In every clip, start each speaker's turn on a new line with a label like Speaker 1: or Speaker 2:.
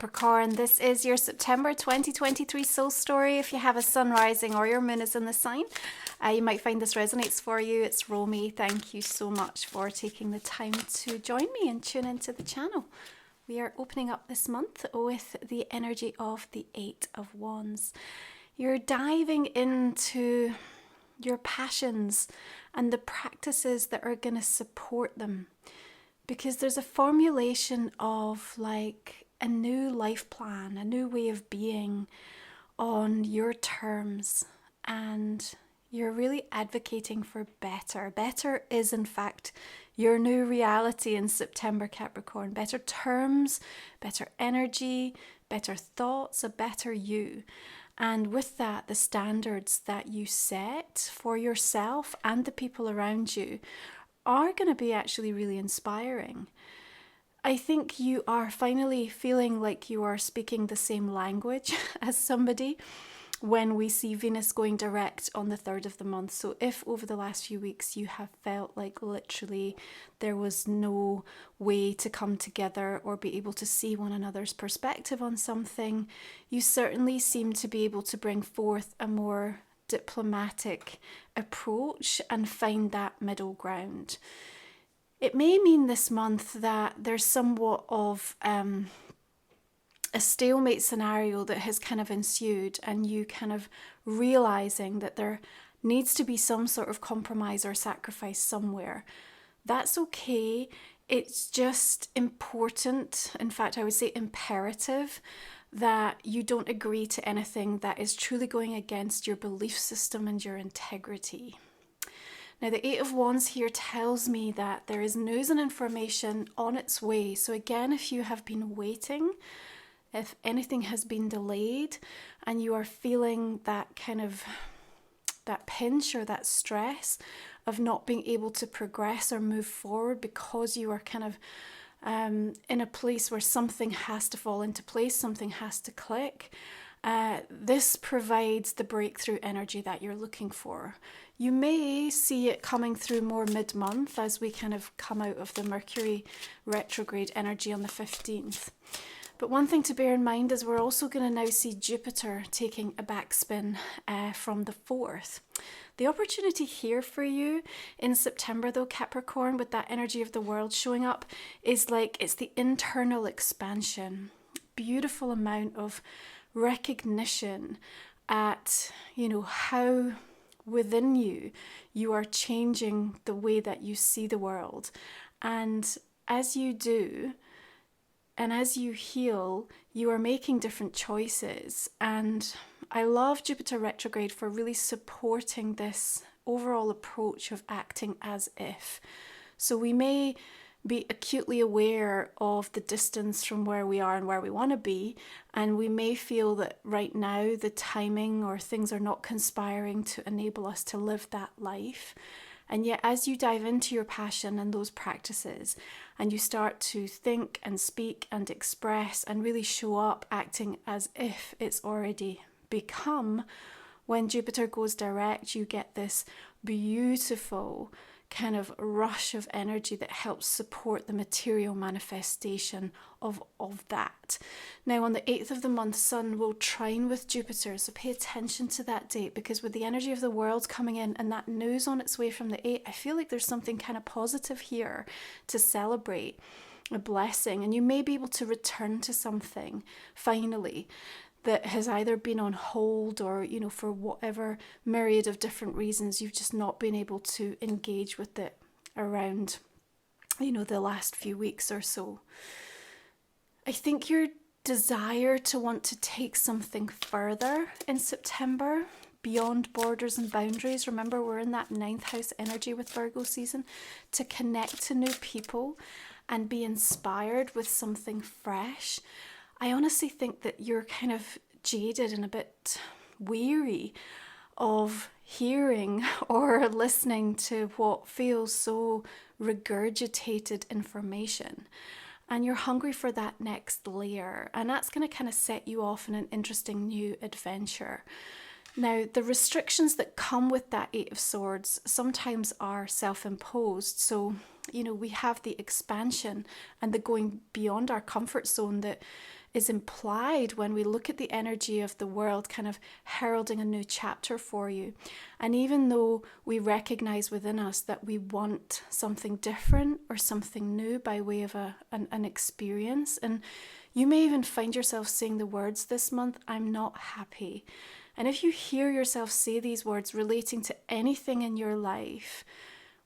Speaker 1: Capricorn. This is your September 2023 soul story. If you have a sun rising or your moon is in the sign, you might find this resonates for you. It's Romy. Thank you so much for taking the time to join me and tune into the channel. We are opening up this month with the energy of the Eight of Wands. You're diving into your passions and the practices that are going to support them, because there's a formulation of like a new life plan, a new way of being on your terms, and you're really advocating for better. Better is in fact your new reality in September, Capricorn. Better terms, better energy, better thoughts, a better you. And with that, the standards that you set for yourself and the people around you are going to be actually really inspiring. I think you are finally feeling like you are speaking the same language as somebody when we see Venus going direct on the 3rd of the month. So if over the last few weeks you have felt like literally there was no way to come together or be able to see one another's perspective on something, you certainly seem to be able to bring forth a more diplomatic approach and find that middle ground. It may mean this month that there's somewhat of a stalemate scenario that has kind of ensued, and you kind of realizing that there needs to be some sort of compromise or sacrifice somewhere. That's okay. It's just important, in fact I would say imperative, that you don't agree to anything that is truly going against your belief system and your integrity. Now, the Eight of Wands here tells me that there is news and information on its way. So again, if you have been waiting, if anything has been delayed and you are feeling that kind of that pinch or that stress of not being able to progress or move forward because you are kind of in a place where something has to fall into place, something has to click, this provides the breakthrough energy that you're looking for. You may see it coming through more mid-month as we kind of come out of the Mercury retrograde energy on the 15th. But one thing to bear in mind is we're also going to now see Jupiter taking a backspin from the 4th. The opportunity here for you in September though, Capricorn, with that energy of the world showing up, is like it's the internal expansion. Beautiful amount of recognition at, you know, how within you you are changing the way that you see the world. And as you do, and as you heal, you are making different choices. And I love Jupiter retrograde for really supporting this overall approach of acting as if. So we may be acutely aware of the distance from where we are and where we want to be, and we may feel that right now the timing or things are not conspiring to enable us to live that life. And yet as you dive into your passion and those practices and you start to think and speak and express and really show up acting as if it's already become, when Jupiter goes direct, you get this beautiful kind of rush of energy that helps support the material manifestation of that. Now on the 8th of the month, Sun will trine with Jupiter, so pay attention to that date, because with the energy of the world coming in and that news on its way from the 8th, I feel like there's something kind of positive here to celebrate, a blessing, and you may be able to return to something finally that has either been on hold or, you know, for whatever myriad of different reasons, you've just not been able to engage with it around, you know, the last few weeks or so. I think your desire to want to take something further in September, beyond borders and boundaries. Remember, we're in that 9th house energy with Virgo season, to connect to new people and be inspired with something fresh. I honestly think that you're kind of jaded and a bit weary of hearing or listening to what feels so regurgitated information. And you're hungry for that next layer. And that's going to kind of set you off in an interesting new adventure. Now, the restrictions that come with that Eight of Swords sometimes are self-imposed. So, you know, we have the expansion and the going beyond our comfort zone that is implied when we look at the energy of the world kind of heralding a new chapter for you. And even though we recognize within us that we want something different or something new by way of an experience, and you may even find yourself saying the words this month, I'm not happy. And if you hear yourself say these words relating to anything in your life,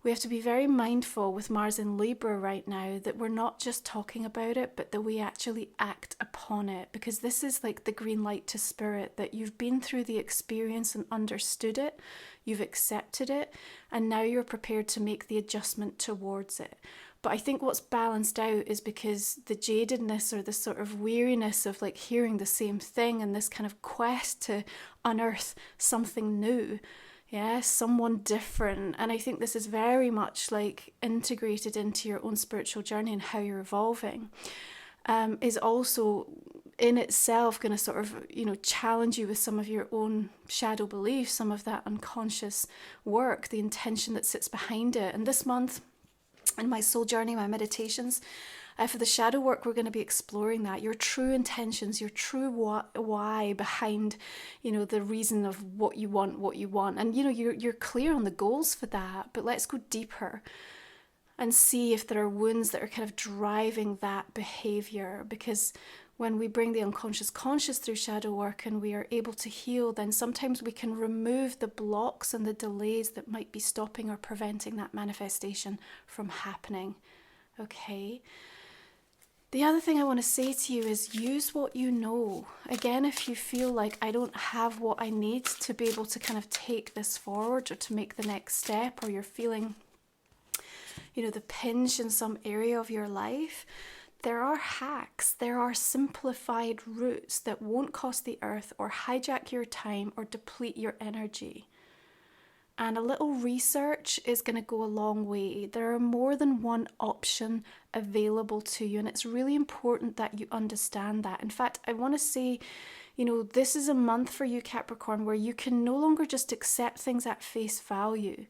Speaker 1: we have to be very mindful with Mars in Libra right now that we're not just talking about it, but that we actually act upon it, because this is like the green light to spirit, that you've been through the experience and understood it, you've accepted it, and now you're prepared to make the adjustment towards it. But I think what's balanced out is because the jadedness or the sort of weariness of like hearing the same thing and this kind of quest to unearth something new, someone different. And I think this is very much like integrated into your own spiritual journey and how you're evolving, is also in itself going to sort of, challenge you with some of your own shadow beliefs, some of that unconscious work, the intention that sits behind it. And this month, in my soul journey, my meditations, for the shadow work, we're going to be exploring that, your true intentions, your true why behind, the reason of what you want. And, you're clear on the goals for that, but let's go deeper and see if there are wounds that are kind of driving that behavior. Because when we bring the unconscious conscious through shadow work and we are able to heal, then sometimes we can remove the blocks and the delays that might be stopping or preventing that manifestation from happening. Okay. The other thing I want to say to you is use what you know. Again, if you feel like I don't have what I need to be able to kind of take this forward or to make the next step, or you're feeling, the pinch in some area of your life, there are hacks, there are simplified routes that won't cost the earth or hijack your time or deplete your energy. And a little research is going to go a long way. There are more than one option available to you, and it's really important that you understand that. In fact, I want to say, this is a month for you, Capricorn, where you can no longer just accept things at face value.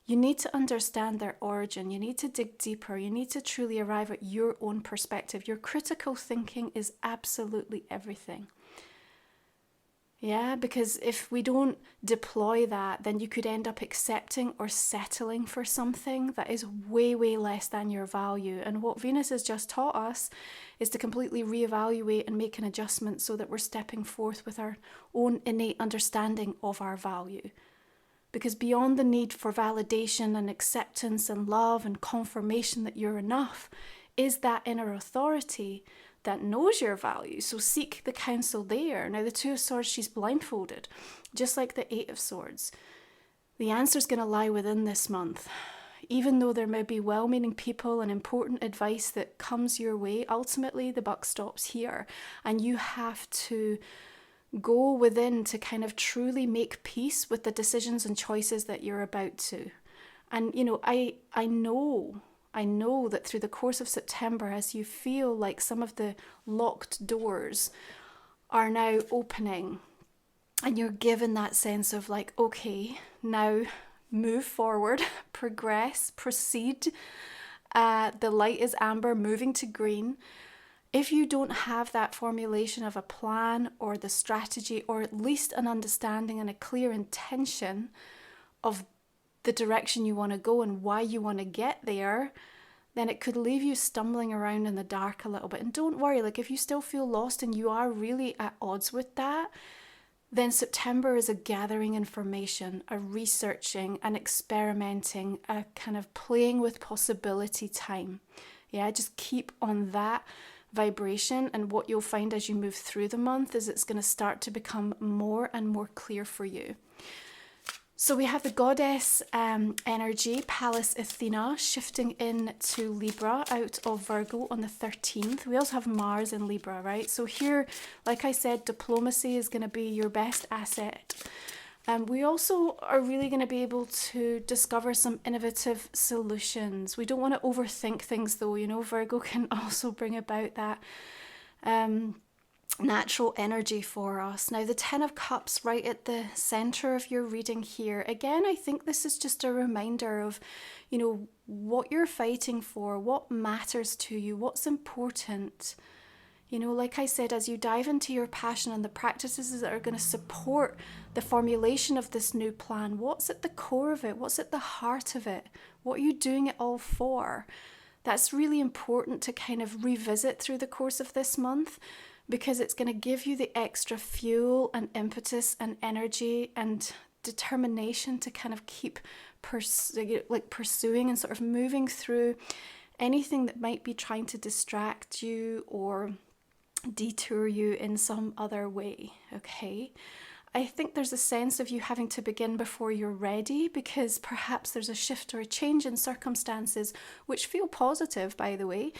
Speaker 1: You need to understand their origin. You need to dig deeper. You need to truly arrive at your own perspective. Your critical thinking is absolutely everything. Yeah, because if we don't deploy that, then you could end up accepting or settling for something that is way, way less than your value. And what Venus has just taught us is to completely reevaluate and make an adjustment so that we're stepping forth with our own innate understanding of our value. Because beyond the need for validation and acceptance and love and confirmation that you're enough is that inner authority that knows your value. So seek the counsel there. Now, the Two of Swords, she's blindfolded, just like the Eight of Swords. The answer's going to lie within this month. Even though there may be well-meaning people and important advice that comes your way, ultimately the buck stops here. And you have to go within to kind of truly make peace with the decisions and choices that you're about to. And, I know that through the course of September, as you feel like some of the locked doors are now opening and you're given that sense of like, okay, now move forward, progress, proceed. The light is amber, moving to green. If you don't have that formulation of a plan or the strategy, or at least an understanding and a clear intention of the direction you want to go and why you want to get there, then it could leave you stumbling around in the dark a little bit. And don't worry, like if you still feel lost and you are really at odds with that, then September is a gathering information, a researching, an experimenting, a kind of playing with possibility time. Yeah, just keep on that vibration, and what you'll find as you move through the month is it's going to start to become more and more clear for you. So we have the goddess energy, Pallas Athena, shifting into Libra out of Virgo on the 13th. We also have Mars in Libra, right? So here, like I said, diplomacy is going to be your best asset. We also are really going to be able to discover some innovative solutions. We don't want to overthink things though, Virgo can also bring about that natural energy for us. Now, the Ten of Cups right at the center of your reading here. Again, I think this is just a reminder of, what you're fighting for, what matters to you, what's important. You know, like I said, as you dive into your passion and the practices that are going to support the formulation of this new plan, what's at the core of it? What's at the heart of it? What are you doing it all for? That's really important to kind of revisit through the course of this month, because it's going to give you the extra fuel and impetus and energy and determination to kind of keep pursuing and sort of moving through anything that might be trying to distract you or detour you in some other way. Okay, I think there's a sense of you having to begin before you're ready, because perhaps there's a shift or a change in circumstances which feel positive, by the way,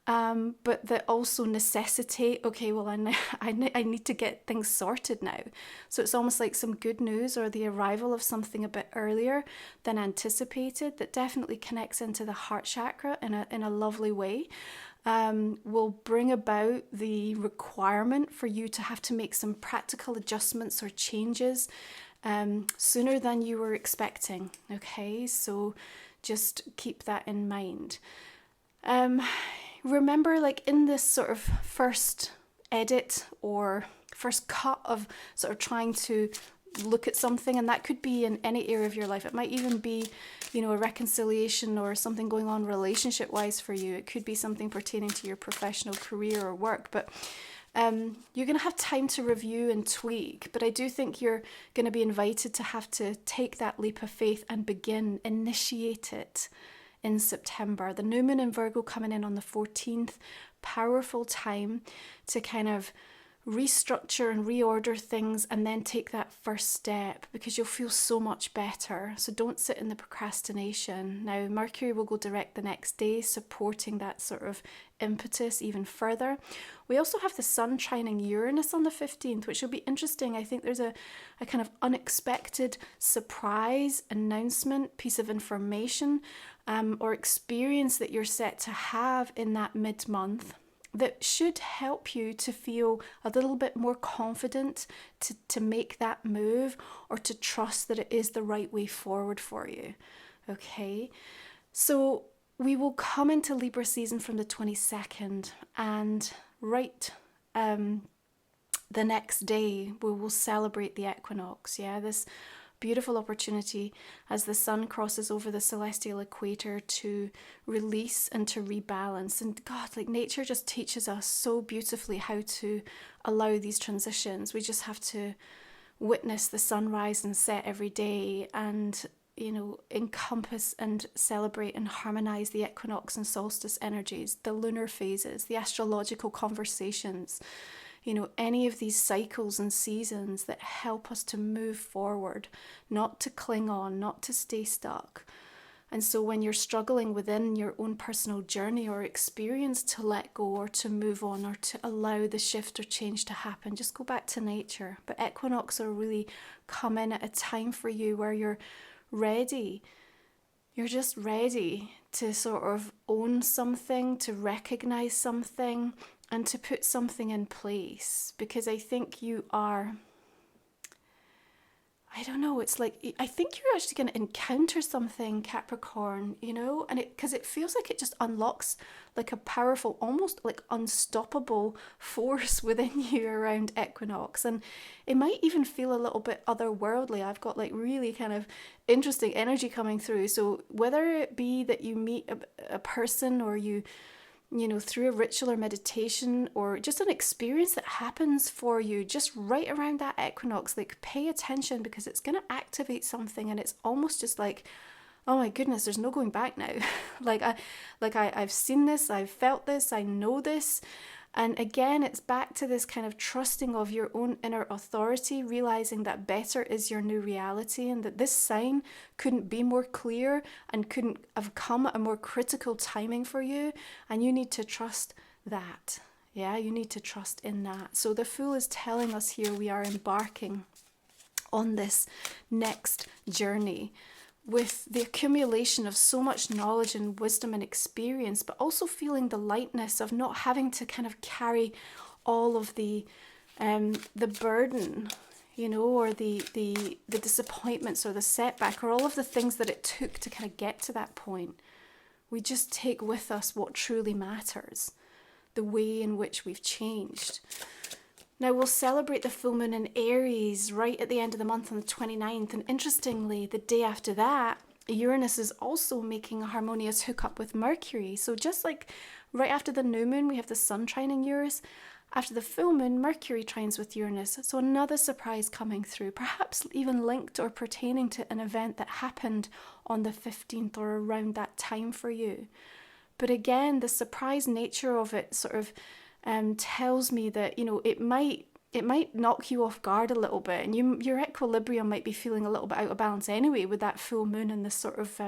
Speaker 1: but that also necessitate, okay, well, I need to get things sorted now. So it's almost like some good news or the arrival of something a bit earlier than anticipated that definitely connects into the heart chakra in a lovely way. Will bring about the requirement for you to have to make some practical adjustments or changes sooner than you were expecting. Okay, so just keep that in mind. Remember, like in this sort of first edit or first cut of sort of trying to look at something, and that could be in any area of your life. It might even be, you know, a reconciliation or something going on relationship wise for you. It could be something pertaining to your professional career or work, but you're going to have time to review and tweak. But I do think you're going to be invited to have to take that leap of faith and initiate it in September. The new moon in Virgo coming in on the 14th, powerful time to kind of restructure and reorder things and then take that first step, because you'll feel so much better. So don't sit in the procrastination. Now, Mercury will go direct the next day, supporting that sort of impetus even further. We also have the Sun trining Uranus on the 15th, which will be interesting. I think there's a kind of unexpected surprise announcement, piece of information or experience that you're set to have in that mid-month that should help you to feel a little bit more confident to make that move, or to trust that it is the right way forward for you. Okay, so we will come into Libra season from the 22nd, and the next day we will celebrate the equinox. Yeah, this beautiful opportunity as the sun crosses over the celestial equator to release and to rebalance. And God, like nature just teaches us so beautifully how to allow these transitions. We just have to witness the sunrise and set every day, and you know, encompass and celebrate and harmonize the equinox and solstice energies, the lunar phases, the astrological conversations, you know, any of these cycles and seasons that help us to move forward, not to cling on, not to stay stuck. And so when you're struggling within your own personal journey or experience to let go or to move on or to allow the shift or change to happen, just go back to nature. But equinox will really come in at a time for you where you're ready. You're just ready to sort of own something, to recognize something, and to put something in place. Because I think you are, I don't know, it's like, I think you're actually going to encounter something, Capricorn, you know, and because it feels like it just unlocks like a powerful, almost like unstoppable force within you around equinox. And it might even feel a little bit otherworldly. I've got like really kind of interesting energy coming through. So whether it be that you meet a person, or you know, through a ritual or meditation, or just an experience that happens for you just right around that equinox, like pay attention, because it's going to activate something, and it's almost just like, oh my goodness, there's no going back now. I've seen this, I've felt this, I know this. And again, it's back to this kind of trusting of your own inner authority, realizing that better is your new reality, and that this sign couldn't be more clear and couldn't have come at a more critical timing for you. And you need to trust that. Yeah, you need to trust in that. So the Fool is telling us here we are embarking on this next journey with the accumulation of so much knowledge and wisdom and experience, but also feeling the lightness of not having to kind of carry all of the burden, you know, or the disappointments or the setback or all of the things that it took to kind of get to that point. We just take with us what truly matters. the way in which we've changed. Now we'll celebrate the full moon in Aries right at the end of the month on the 29th, and interestingly, the day after that, Uranus is also making a harmonious hookup with Mercury. So just like right after the new moon, we have the sun trining Uranus. After the full moon, Mercury trines with Uranus. So another surprise coming through, perhaps even linked or pertaining to an event that happened on the 15th or around that time for you. But again, the surprise nature of it sort of tells me that, you know, it might knock you off guard a little bit, and your equilibrium might be feeling a little bit out of balance anyway with that full moon and the sort of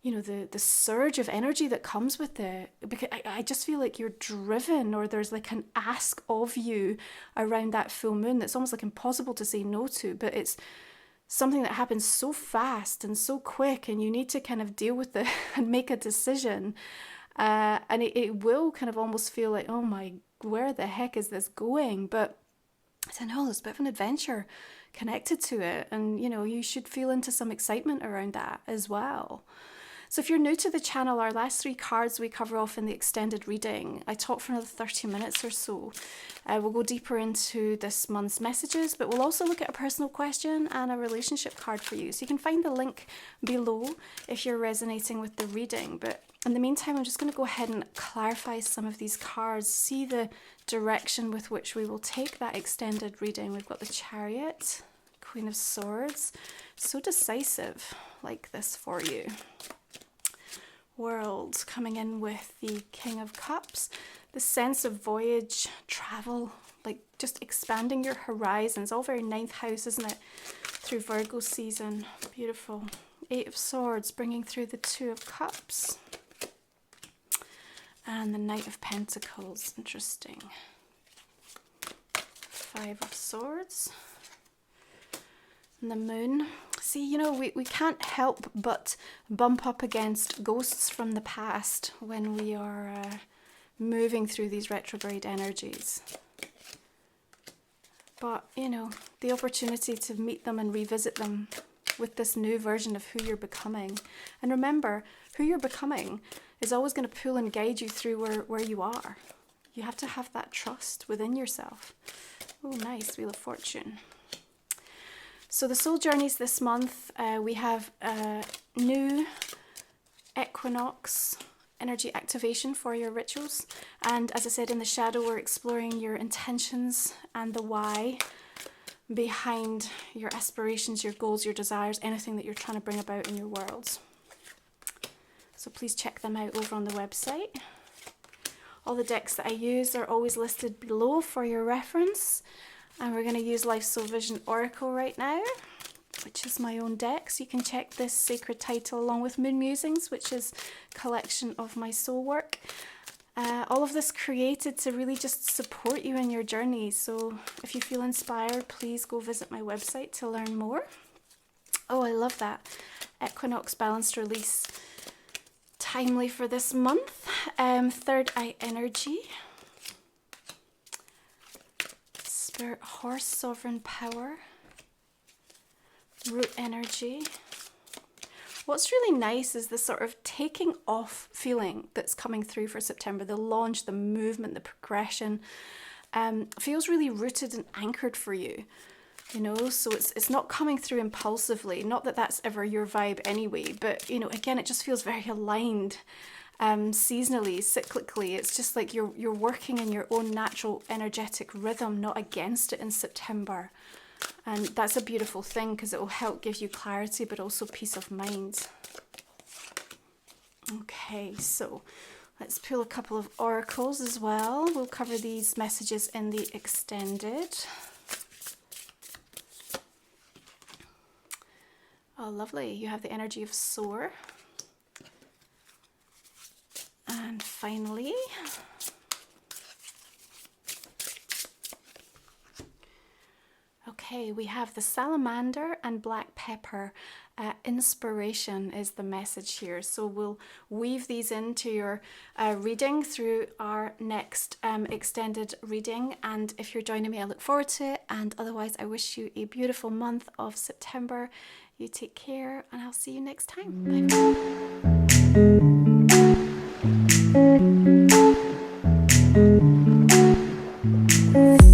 Speaker 1: you know, the surge of energy that comes with it. Because I just feel like you're driven, or there's like an ask of you around that full moon that's almost like impossible to say no to, but it's something that happens so fast and so quick, and you need to kind of deal with it and make a decision. And it will kind of almost feel like, oh my, where the heck is this going? But I don't know, there's a bit of an adventure connected to it. And, you know, you should feel into some excitement around that as well. So if you're new to the channel, our last 3 cards we cover off in the extended reading. I talk for another 30 minutes or so. We'll go deeper into this month's messages, but we'll also look at a personal question and a relationship card for you. So you can find the link below if you're resonating with the reading. But in the meantime, I'm just going to go ahead and clarify some of these cards, see the direction with which we will take that extended reading. We've got the Chariot, Queen of Swords, so decisive like this for you. World coming in with the King of Cups, the sense of voyage, travel, like just expanding your horizons, all very 9th house, isn't it, through Virgo season. Beautiful. 8 of Swords bringing through the 2 of Cups and the Knight of Pentacles. Interesting. 5 of Swords and the Moon. See, you know, we can't help but bump up against ghosts from the past when we are moving through these retrograde energies. But, you know, the opportunity to meet them and revisit them with this new version of who you're becoming. And remember, who you're becoming is always going to pull and guide you through where you are. You have to have that trust within yourself. Oh, nice. Wheel of Fortune. So the soul journeys this month, we have a new Equinox energy activation for your rituals. And as I said, in the shadow, we're exploring your intentions and the why behind your aspirations, your goals, your desires, anything that you're trying to bring about in your world. So please check them out over on the website. All the decks that I use are always listed below for your reference. And we're going to use Life Soul Vision Oracle right now, which is my own deck. So you can check this sacred title along with Moon Musings, which is a collection of my soul work. All of this created to really just support you in your journey. So if you feel inspired, please go visit my website to learn more. Oh, I love that. Equinox Balanced Release. Timely for this month. Third Eye Energy. Spirit Horse, Sovereign Power, Root Energy. What's really nice is the sort of taking off feeling that's coming through for September. The launch, the movement, the progression feels really rooted and anchored for you. You know, so it's not coming through impulsively. Not that that's ever your vibe anyway, but you know, again, it just feels very aligned. Seasonally, cyclically, it's just like you're working in your own natural energetic rhythm, not against it in September. And that's a beautiful thing because it will help give you clarity, but also peace of mind. Okay, so let's pull a couple of oracles as well. We'll cover these messages in the extended. Oh, lovely. You have the energy of Soar. And finally, okay, we have the Salamander and Black Pepper. Inspiration is the message here. So we'll weave these into your reading through our next extended reading. And if you're joining me, I look forward to it. And otherwise, I wish you a beautiful month of September. You take care, and I'll see you next time. Bye. Bye.